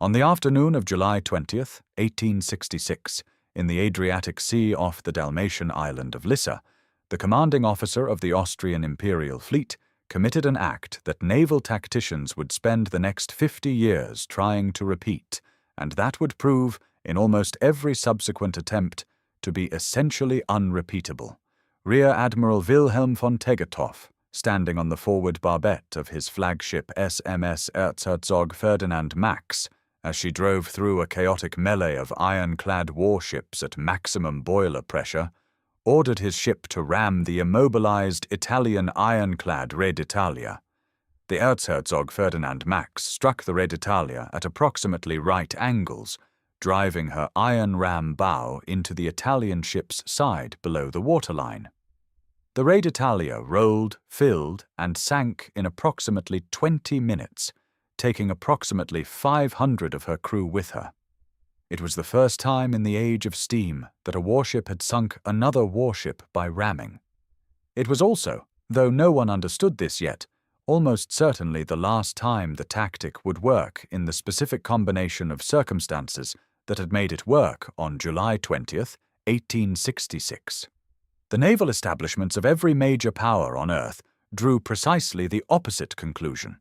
On the afternoon of July 20th, 1866, in the Adriatic Sea off the Dalmatian island of Lissa, the commanding officer of the Austrian Imperial Fleet committed an act that naval tacticians would spend the next 50 years trying to repeat, and that would prove, in almost every subsequent attempt, to be essentially unrepeatable. Rear Admiral Wilhelm von Tegethoff, standing on the forward barbette of his flagship SMS Erzherzog Ferdinand Max, as she drove through a chaotic melee of ironclad warships at maximum boiler pressure, ordered his ship to ram the immobilized Italian ironclad Re d'Italia. The Erzherzog Ferdinand Max struck the Re d'Italia at approximately right angles, driving her iron ram bow into the Italian ship's side below the waterline. The Re d'Italia rolled, filled, and sank in approximately 20 minutes, taking approximately 500 of her crew with her. It was the first time in the age of steam that a warship had sunk another warship by ramming. It was also, though no one understood this yet, almost certainly the last time the tactic would work in the specific combination of circumstances that had made it work on July 20th, 1866. The naval establishments of every major power on Earth drew precisely the opposite conclusion.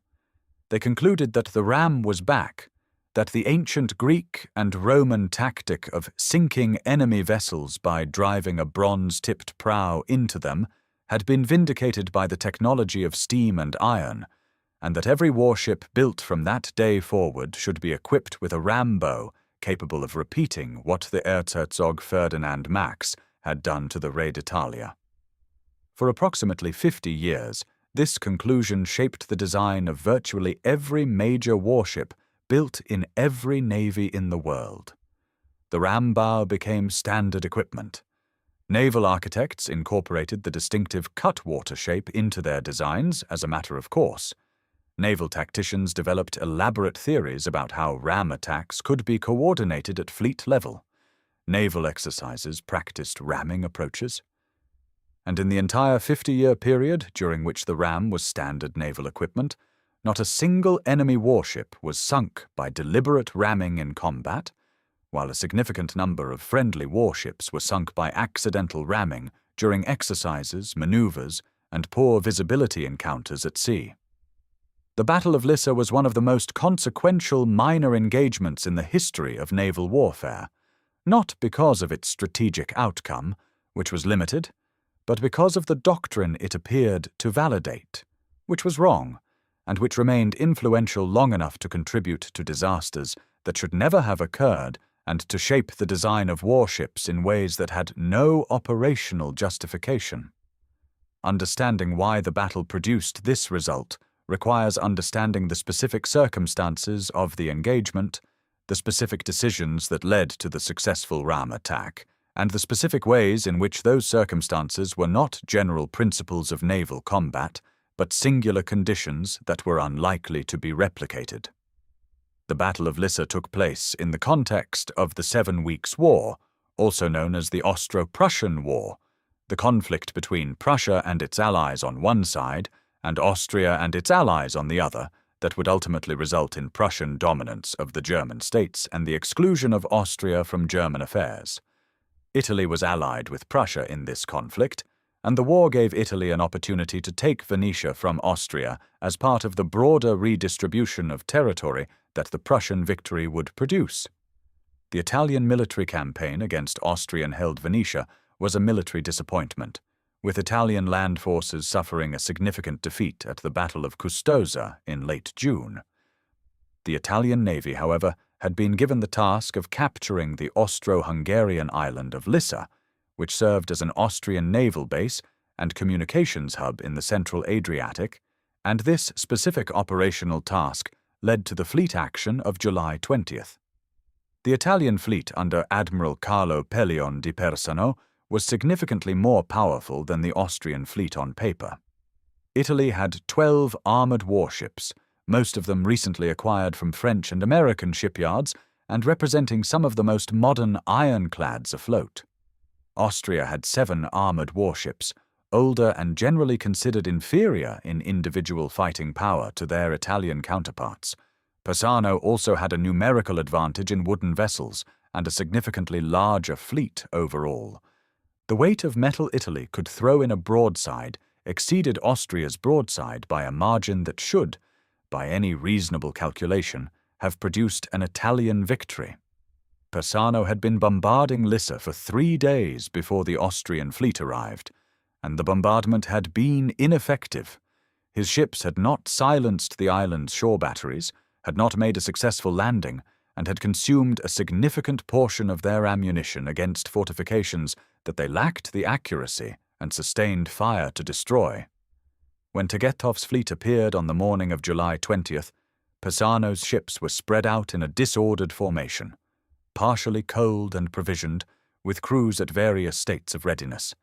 They concluded that the ram was back, that the ancient Greek and Roman tactic of sinking enemy vessels by driving a bronze-tipped prow into them had been vindicated by the technology of steam and iron, and that every warship built from that day forward should be equipped with a ram bow capable of repeating what the Erzherzog Ferdinand Max had done to the Re d'Italia. For approximately 50 years, this conclusion shaped the design of virtually every major warship built in every navy in the world. The ram bow became standard equipment. Naval architects incorporated the distinctive cutwater shape into their designs as a matter of course. Naval tacticians developed elaborate theories about how ram attacks could be coordinated at fleet level. Naval exercises practiced ramming approaches. And in the entire 50-year period during which the ram was standard naval equipment, not a single enemy warship was sunk by deliberate ramming in combat, while a significant number of friendly warships were sunk by accidental ramming during exercises, maneuvers, and poor visibility encounters at sea. The Battle of Lissa was one of the most consequential minor engagements in the history of naval warfare, not because of its strategic outcome, which was limited, but because of the doctrine it appeared to validate, which was wrong, and which remained influential long enough to contribute to disasters that should never have occurred and to shape the design of warships in ways that had no operational justification. Understanding why the battle produced this result requires understanding the specific circumstances of the engagement, the specific decisions that led to the successful ram attack, and the specific ways in which those circumstances were not general principles of naval combat, but singular conditions that were unlikely to be replicated. The Battle of Lissa took place in the context of the 7 Weeks' War, also known as the Austro-Prussian War, the conflict between Prussia and its allies on one side and Austria and its allies on the other, that would ultimately result in Prussian dominance of the German states and the exclusion of Austria from German affairs. Italy was allied with Prussia in this conflict, and the war gave Italy an opportunity to take Venetia from Austria as part of the broader redistribution of territory that the Prussian victory would produce. The Italian military campaign against Austrian-held Venetia was a military disappointment, with Italian land forces suffering a significant defeat at the Battle of Custoza in late June. The Italian Navy, however, had been given the task of capturing the Austro-Hungarian island of Lissa, which served as an Austrian naval base and communications hub in the central Adriatic, and this specific operational task led to the fleet action of July 20th. The Italian fleet under Admiral Carlo Pellion di Persano was significantly more powerful than the Austrian fleet on paper. Italy had 12 armored warships, most of them recently acquired from French and American shipyards and representing some of the most modern ironclads afloat. Austria had 7 armored warships, older and generally considered inferior in individual fighting power to their Italian counterparts, Persano also had a numerical advantage in wooden vessels and a significantly larger fleet overall. The weight of metal Italy could throw in a broadside exceeded Austria's broadside by a margin that should, by any reasonable calculation, have produced an Italian victory. Persano had been bombarding Lissa for 3 days before the Austrian fleet arrived, and the bombardment had been ineffective. His ships had not silenced the island's shore batteries, had not made a successful landing, and had consumed a significant portion of their ammunition against fortifications that they lacked the accuracy and sustained fire to destroy. When Tegethov's fleet appeared on the morning of July 20th, Persano's ships were spread out in a disordered formation, partially coaled and provisioned, with crews at various states of readiness.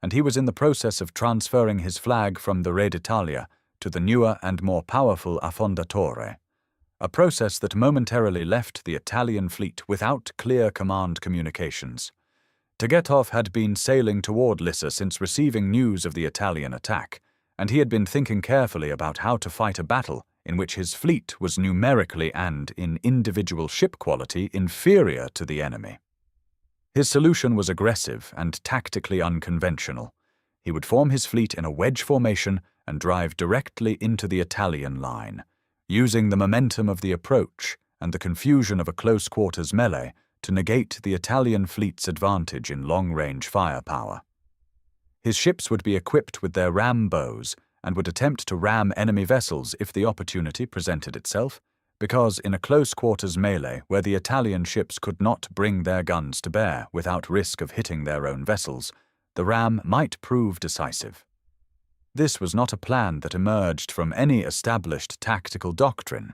And he was in the process of transferring his flag from the Re d'Italia to the newer and more powerful Affondatore, a process that momentarily left the Italian fleet without clear command communications. Tegethoff had been sailing toward Lissa since receiving news of the Italian attack, and he had been thinking carefully about how to fight a battle in which his fleet was numerically and in individual ship quality inferior to the enemy. His solution was aggressive and tactically unconventional. He would form his fleet in a wedge formation and drive directly into the Italian line, using the momentum of the approach and the confusion of a close-quarters melee to negate the Italian fleet's advantage in long-range firepower. His ships would be equipped with their ram bows and would attempt to ram enemy vessels if the opportunity presented itself, because in a close-quarters melee where the Italian ships could not bring their guns to bear without risk of hitting their own vessels, the ram might prove decisive. This was not a plan that emerged from any established tactical doctrine.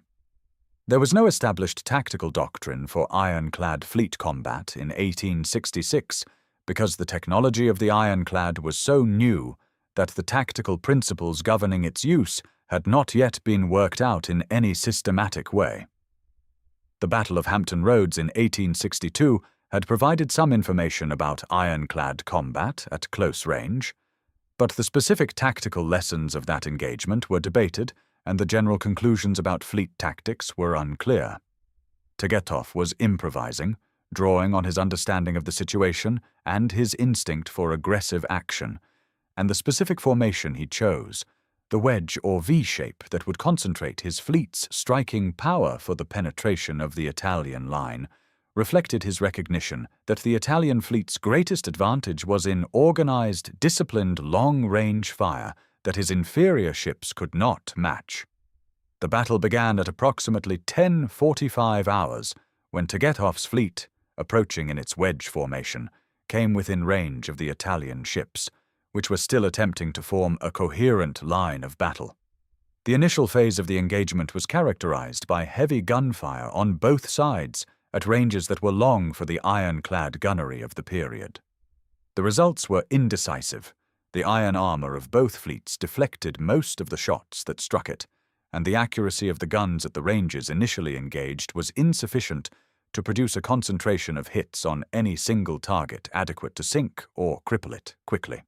There was no established tactical doctrine for ironclad fleet combat in 1866 because the technology of the ironclad was so new that the tactical principles governing its use had not yet been worked out in any systematic way. The Battle of Hampton Roads in 1862 had provided some information about ironclad combat at close range, but the specific tactical lessons of that engagement were debated, and the general conclusions about fleet tactics were unclear. Tegethoff was improvising, drawing on his understanding of the situation and his instinct for aggressive action, and the specific formation he chose, the wedge or V-shape that would concentrate his fleet's striking power for the penetration of the Italian line, reflected his recognition that the Italian fleet's greatest advantage was in organized, disciplined, long-range fire that his inferior ships could not match. The battle began at approximately 10:45 hours when Tegethoff's fleet, approaching in its wedge formation, came within range of the Italian ships, which were still attempting to form a coherent line of battle. The initial phase of the engagement was characterized by heavy gunfire on both sides at ranges that were long for the ironclad gunnery of the period. The results were indecisive. The iron armor of both fleets deflected most of the shots that struck it, and the accuracy of the guns at the ranges initially engaged was insufficient to produce a concentration of hits on any single target adequate to sink or cripple it quickly.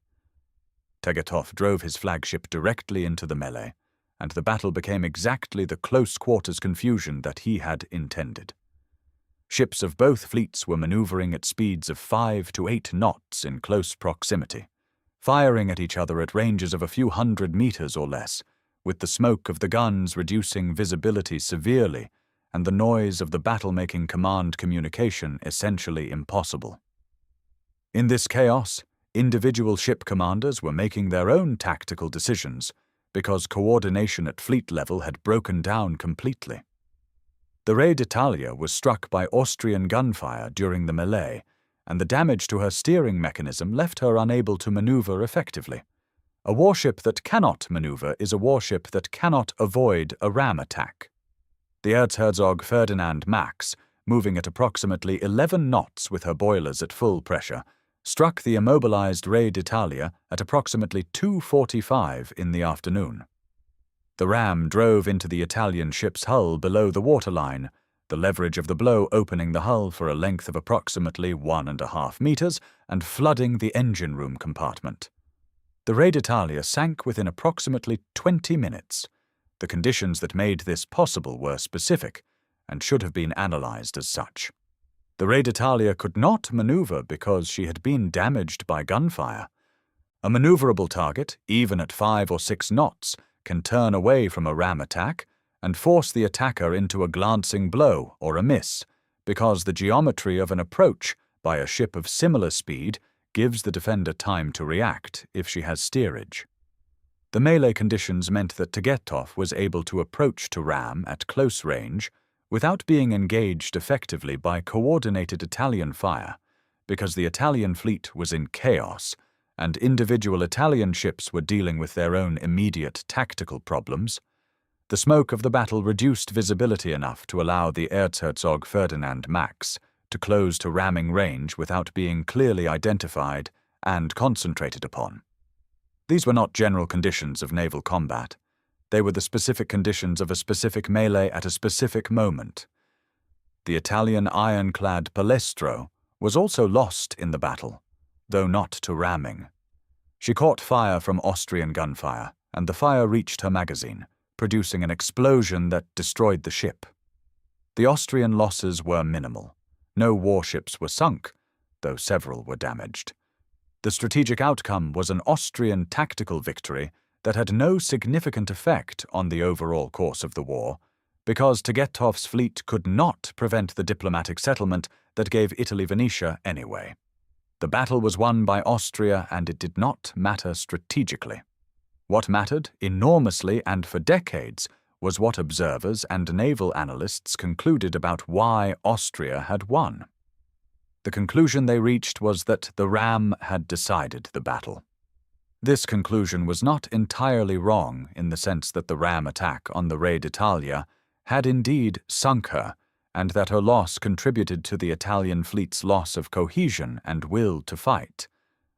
Tegethoff drove his flagship directly into the melee, and the battle became exactly the close-quarters confusion that he had intended. Ships of both fleets were maneuvering at speeds of 5 to 8 knots in close proximity, firing at each other at ranges of a few hundred meters or less, with the smoke of the guns reducing visibility severely and the noise of the battle-making command communication essentially impossible. In this chaos, individual ship commanders were making their own tactical decisions because coordination at fleet level had broken down completely. The Re d'Italia was struck by Austrian gunfire during the melee, and the damage to her steering mechanism left her unable to maneuver effectively. A warship that cannot maneuver is a warship that cannot avoid a ram attack. The Erzherzog Ferdinand Max, moving at approximately 11 knots with her boilers at full pressure, struck the immobilized Re d'Italia at approximately 2:45 in the afternoon. The ram drove into the Italian ship's hull below the waterline, the leverage of the blow opening the hull for a length of approximately 1.5 meters and flooding the engine room compartment. The Re d'Italia sank within approximately 20 minutes. The conditions that made this possible were specific and should have been analyzed as such. The Re d'Italia could not maneuver because she had been damaged by gunfire. A maneuverable target, even at 5 or 6 knots, can turn away from a ram attack and force the attacker into a glancing blow or a miss, because the geometry of an approach by a ship of similar speed gives the defender time to react if she has steerage. The melee conditions meant that Tegetthoff was able to approach to ram at close range without being engaged effectively by coordinated Italian fire, because the Italian fleet was in chaos and individual Italian ships were dealing with their own immediate tactical problems. The smoke of the battle reduced visibility enough to allow the Erzherzog Ferdinand Max to close to ramming range without being clearly identified and concentrated upon. These were not general conditions of naval combat. They were the specific conditions of a specific melee at a specific moment. The Italian ironclad Palestro was also lost in the battle, though not to ramming. She caught fire from Austrian gunfire, and the fire reached her magazine, producing an explosion that destroyed the ship. The Austrian losses were minimal. No warships were sunk, though several were damaged. The strategic outcome was an Austrian tactical victory that had no significant effect on the overall course of the war, because Tegetthoff's fleet could not prevent the diplomatic settlement that gave Italy Venetia anyway. The battle was won by Austria, and it did not matter strategically. What mattered enormously and for decades was what observers and naval analysts concluded about why Austria had won. The conclusion they reached was that the ram had decided the battle. This conclusion was not entirely wrong in the sense that the ram attack on the Re d'Italia had indeed sunk her, and that her loss contributed to the Italian fleet's loss of cohesion and will to fight.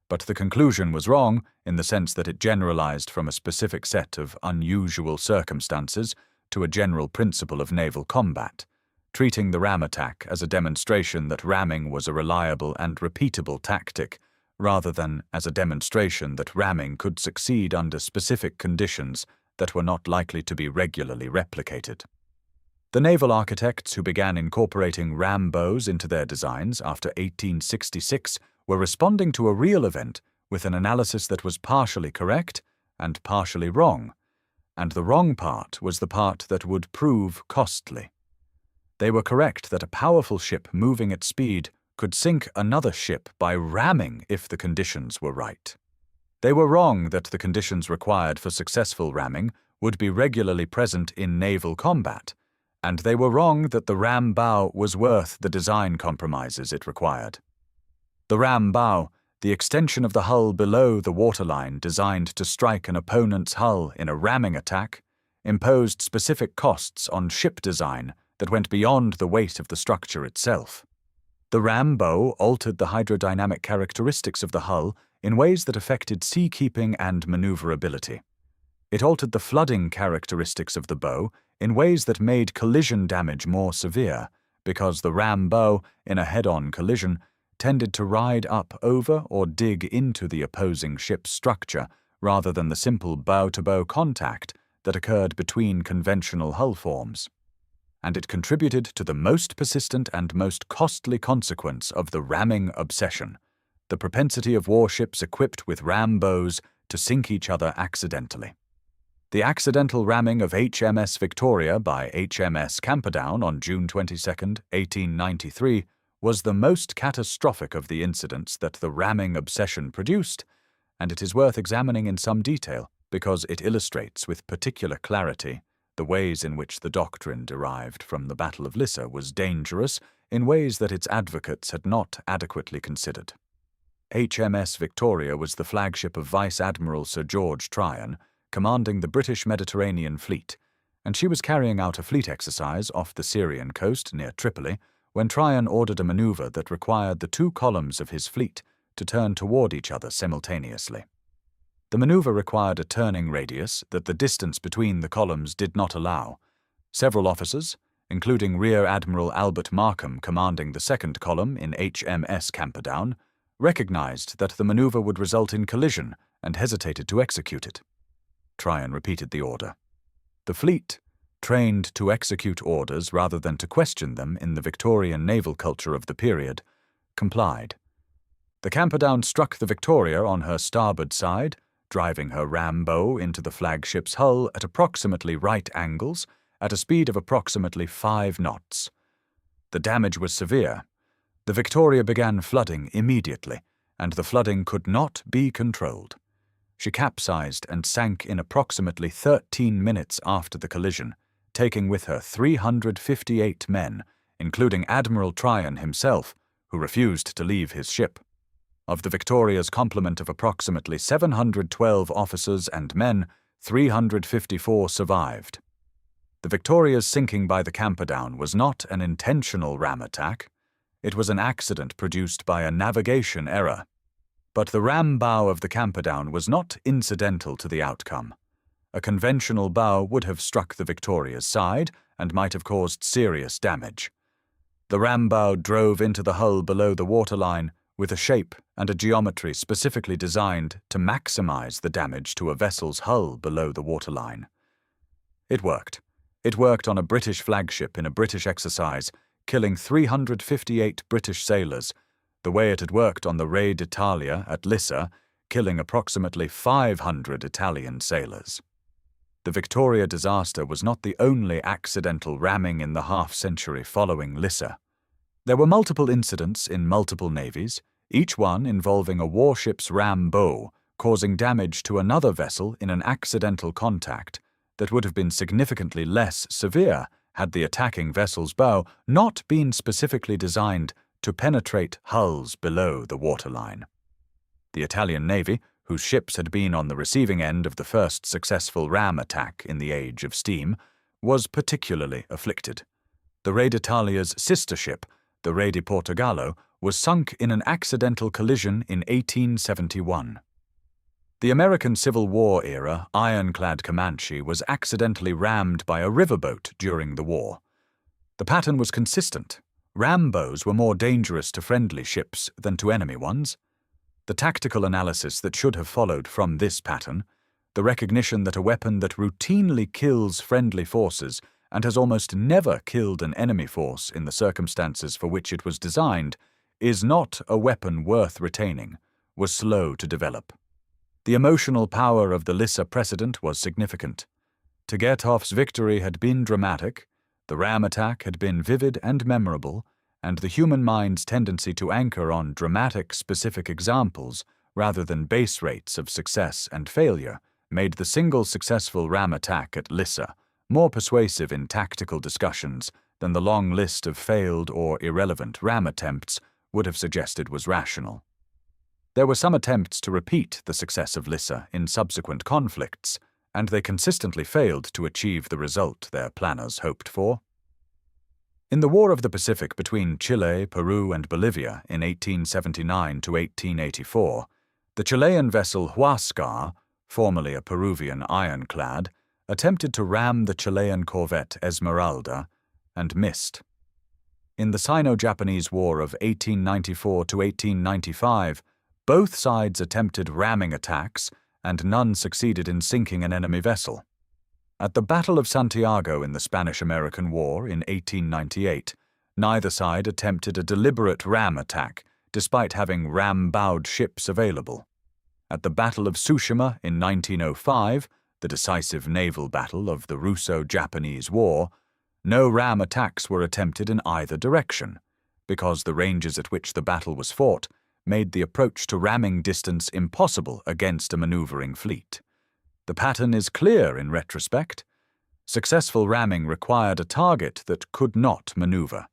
But the conclusion was wrong in the sense that it generalized from a specific set of unusual circumstances to a general principle of naval combat, treating the ram attack as a demonstration that ramming was a reliable and repeatable tactic, rather than as a demonstration that ramming could succeed under specific conditions that were not likely to be regularly replicated. The naval architects who began incorporating ram bows into their designs after 1866 were responding to a real event with an analysis that was partially correct and partially wrong, and the wrong part was the part that would prove costly. They were correct that a powerful ship moving at speed could sink another ship by ramming if the conditions were right. They were wrong that the conditions required for successful ramming would be regularly present in naval combat, and they were wrong that the ram bow was worth the design compromises it required. The ram bow, the extension of the hull below the waterline designed to strike an opponent's hull in a ramming attack, imposed specific costs on ship design that went beyond the weight of the structure itself. The ram bow altered the hydrodynamic characteristics of the hull in ways that affected seakeeping and maneuverability. It altered the flooding characteristics of the bow in ways that made collision damage more severe, because the ram bow, in a head-on collision, tended to ride up over or dig into the opposing ship's structure rather than the simple bow-to-bow contact that occurred between conventional hull forms. And it contributed to the most persistent and most costly consequence of the ramming obsession, the propensity of warships equipped with ram bows to sink each other accidentally. The accidental ramming of HMS Victoria by HMS Camperdown on June 22, 1893, was the most catastrophic of the incidents that the ramming obsession produced, and it is worth examining in some detail because it illustrates with particular clarity the ways in which the doctrine derived from the Battle of Lissa was dangerous in ways that its advocates had not adequately considered. HMS Victoria was the flagship of Vice Admiral Sir George Tryon, commanding the British Mediterranean Fleet, and she was carrying out a fleet exercise off the Syrian coast near Tripoli when Tryon ordered a maneuver that required the 2 columns of his fleet to turn toward each other simultaneously. The maneuver required a turning radius that the distance between the columns did not allow. Several officers, including Rear Admiral Albert Markham commanding the 2nd column in HMS Camperdown, recognized that the maneuver would result in collision and hesitated to execute it. Tryon repeated the order. The fleet, trained to execute orders rather than to question them in the Victorian naval culture of the period, complied. The Camperdown struck the Victoria on her starboard side, driving her ram bow into the flagship's hull at approximately right angles at a speed of approximately 5 knots. The damage was severe. The Victoria began flooding immediately, and the flooding could not be controlled. She capsized and sank in approximately 13 minutes after the collision, taking with her 358 men, including Admiral Tryon himself, who refused to leave his ship. Of the Victoria's complement of approximately 712 officers and men, 354 survived. The Victoria's sinking by the Camperdown was not an intentional ram attack. It was an accident produced by a navigation error. But the ram bow of the Camperdown was not incidental to the outcome. A conventional bow would have struck the Victoria's side and might have caused serious damage. The ram bow drove into the hull below the waterline with a shape and a geometry specifically designed to maximize the damage to a vessel's hull below the waterline. It worked. It worked on a British flagship in a British exercise, killing 358 British sailors, the way it had worked on the Re d'Italia at Lissa, killing approximately 500 Italian sailors. The Victoria disaster was not the only accidental ramming in the half-century following Lissa. There were multiple incidents in multiple navies, each one involving a warship's ram bow causing damage to another vessel in an accidental contact that would have been significantly less severe had the attacking vessel's bow not been specifically designed to penetrate hulls below the waterline. The Italian Navy, whose ships had been on the receiving end of the first successful ram attack in the age of steam, was particularly afflicted. The Re d'Italia's sister ship, the Re di Portogallo, was sunk in an accidental collision in 1871. The American Civil War-era ironclad Comanche was accidentally rammed by a riverboat during the war. The pattern was consistent. Ram bows were more dangerous to friendly ships than to enemy ones. The tactical analysis that should have followed from this pattern, the recognition that a weapon that routinely kills friendly forces and has almost never killed an enemy force in the circumstances for which it was designed, is not a weapon worth retaining, was slow to develop. The emotional power of the Lissa precedent was significant. Tegetthoff's victory had been dramatic, the ram attack had been vivid and memorable, and the human mind's tendency to anchor on dramatic specific examples rather than base rates of success and failure made the single successful ram attack at Lissa more persuasive in tactical discussions than the long list of failed or irrelevant ram attempts would have suggested was rational. There were some attempts to repeat the success of Lissa in subsequent conflicts, and they consistently failed to achieve the result their planners hoped for. In the War of the Pacific between Chile, Peru, and Bolivia in 1879 to 1884, the Chilean vessel Huáscar, formerly a Peruvian ironclad, attempted to ram the Chilean corvette Esmeralda and missed. In the Sino-Japanese War of 1894 to 1895, both sides attempted ramming attacks, and none succeeded in sinking an enemy vessel. At the Battle of Santiago in the Spanish-American War in 1898, neither side attempted a deliberate ram attack, despite having ram-bowed ships available. At the Battle of Tsushima in 1905, the decisive naval battle of the Russo-Japanese War, no ram attacks were attempted in either direction, because the ranges at which the battle was fought made the approach to ramming distance impossible against a maneuvering fleet. The pattern is clear in retrospect. Successful ramming required a target that could not maneuver,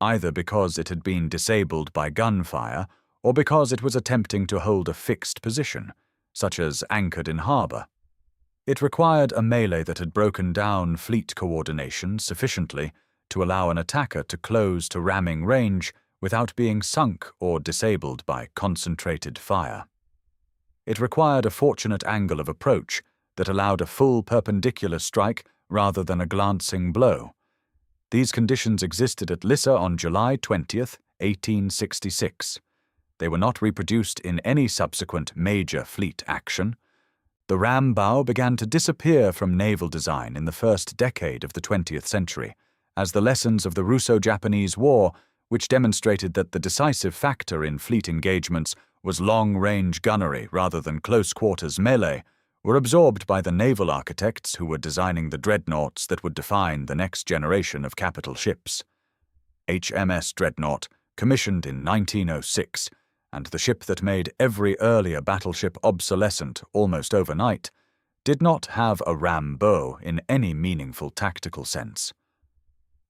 either because it had been disabled by gunfire or because it was attempting to hold a fixed position, such as anchored in harbor. It required a melee that had broken down fleet coordination sufficiently to allow an attacker to close to ramming range without being sunk or disabled by concentrated fire. It required a fortunate angle of approach that allowed a full perpendicular strike rather than a glancing blow. These conditions existed at Lissa on July 20, 1866. They were not reproduced in any subsequent major fleet action. The ram bow began to disappear from naval design in the first decade of the 20th century, as the lessons of the Russo-Japanese War, which demonstrated that the decisive factor in fleet engagements was long-range gunnery rather than close-quarters melee, were absorbed by the naval architects who were designing the dreadnoughts that would define the next generation of capital ships. HMS Dreadnought, commissioned in 1906, and the ship that made every earlier battleship obsolescent almost overnight, did not have a ram bow in any meaningful tactical sense.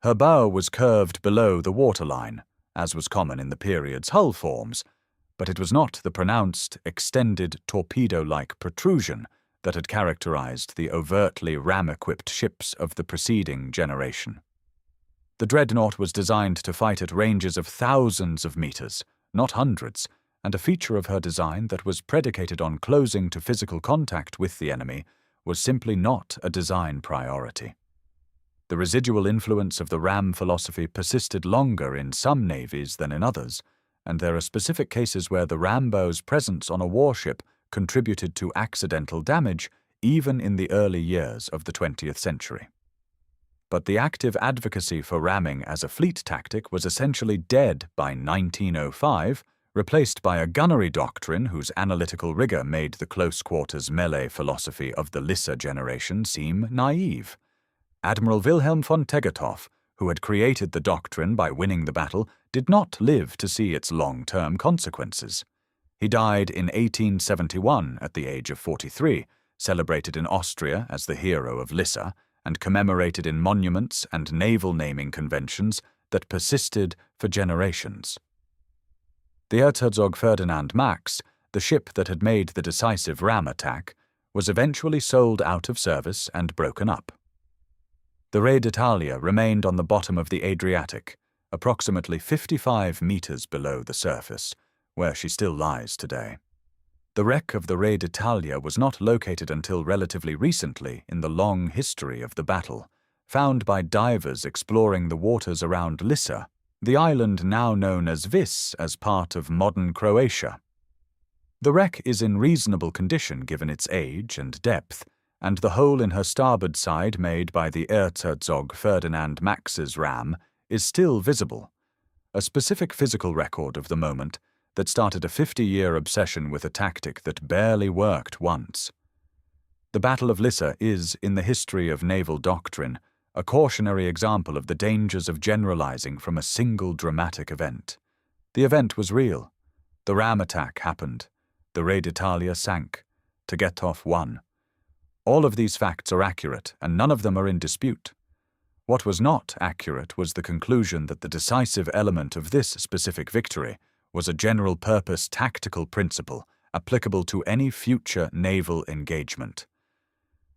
Her bow was curved below the waterline, as was common in the period's hull forms, but it was not the pronounced, extended torpedo-like protrusion that had characterized the overtly ram-equipped ships of the preceding generation. The dreadnought was designed to fight at ranges of thousands of meters, not hundreds, and a feature of her design that was predicated on closing to physical contact with the enemy was simply not a design priority. The residual influence of the ram philosophy persisted longer in some navies than in others, and there are specific cases where the ram bow's presence on a warship contributed to accidental damage even in the early years of the 20th century. But the active advocacy for ramming as a fleet tactic was essentially dead by 1905, replaced by a gunnery doctrine whose analytical rigor made the close-quarters melee philosophy of the Lissa generation seem naive. Admiral Wilhelm von Tegethoff, who had created the doctrine by winning the battle, did not live to see its long-term consequences. He died in 1871 at the age of 43, celebrated in Austria as the hero of Lissa, and commemorated in monuments and naval naming conventions that persisted for generations. The Erzherzog Ferdinand Max, the ship that had made the decisive ram attack, was eventually sold out of service and broken up. The Re d'Italia remained on the bottom of the Adriatic, approximately 55 meters below the surface, where she still lies today. The wreck of the Re d'Italia was not located until relatively recently in the long history of the battle, found by divers exploring the waters around Lissa, the island now known as Vis as part of modern Croatia. The wreck is in reasonable condition given its age and depth, and the hole in her starboard side made by the Erzherzog Ferdinand Max's ram is still visible, a specific physical record of the moment that started a 50-year obsession with a tactic that barely worked once. The Battle of Lissa is, in the history of naval doctrine, a cautionary example of the dangers of generalizing from a single dramatic event. The event was real. The ram attack happened. The Re d'Italia sank. Tegethoff won. All of these facts are accurate, and none of them are in dispute. What was not accurate was the conclusion that the decisive element of this specific victory was a general-purpose tactical principle applicable to any future naval engagement.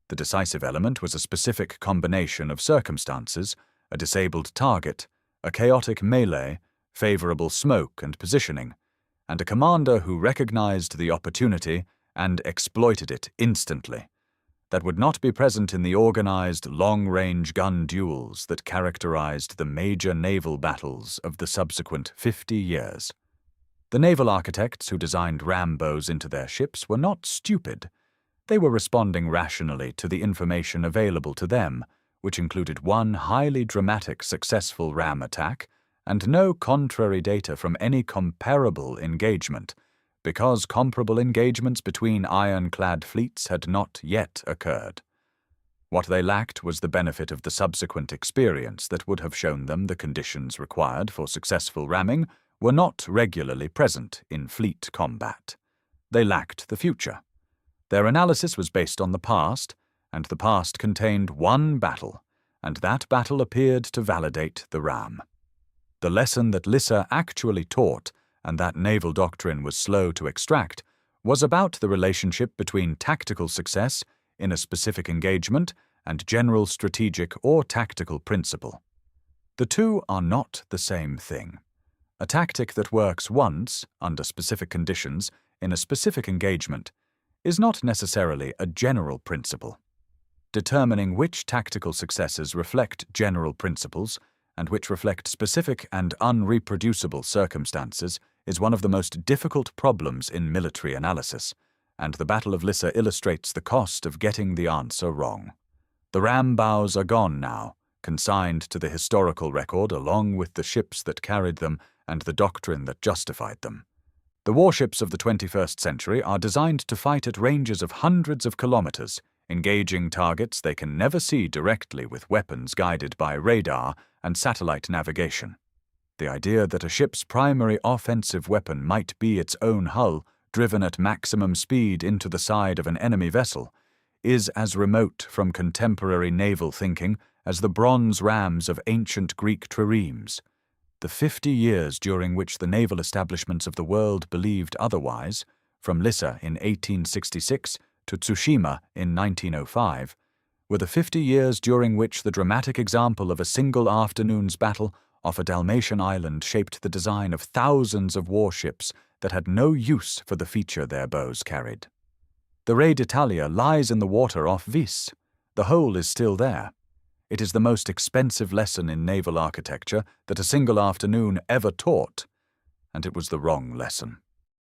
The decisive element was a specific combination of circumstances, a disabled target, a chaotic melee, favorable smoke and positioning, and a commander who recognized the opportunity and exploited it instantly. That would not be present in the organized long-range gun duels that characterized the major naval battles of the subsequent 50 years. The naval architects who designed ram bows into their ships were not stupid. They were responding rationally to the information available to them, which included one highly dramatic successful ram attack and no contrary data from any comparable engagement, because comparable engagements between ironclad fleets had not yet occurred. What they lacked was the benefit of the subsequent experience that would have shown them the conditions required for successful ramming were not regularly present in fleet combat. They lacked the future. Their analysis was based on the past, and the past contained one battle, and that battle appeared to validate the ram. The lesson that Lissa actually taught, and that naval doctrine was slow to extract, was about the relationship between tactical success in a specific engagement and general strategic or tactical principle. The two are not the same thing. A tactic that works once, under specific conditions, in a specific engagement, is not necessarily a general principle. Determining which tactical successes reflect general principles and which reflect specific and unreproducible circumstances is one of the most difficult problems in military analysis, and the Battle of Lissa illustrates the cost of getting the answer wrong. The ram bows are gone now, consigned to the historical record along with the ships that carried them and the doctrine that justified them. The warships of the 21st century are designed to fight at ranges of hundreds of kilometers, engaging targets they can never see directly with weapons guided by radar and satellite navigation. The idea that a ship's primary offensive weapon might be its own hull, driven at maximum speed into the side of an enemy vessel, is as remote from contemporary naval thinking as the bronze rams of ancient Greek triremes. The 50 years during which the naval establishments of the world believed otherwise, from Lissa in 1866 to Tsushima in 1905, were the 50 years during which the dramatic example of a single afternoon's battle off a Dalmatian island shaped the design of thousands of warships that had no use for the feature their bows carried. The Re d'Italia lies in the water off Vis. The hole is still there. It is the most expensive lesson in naval architecture that a single afternoon ever taught, and it was the wrong lesson.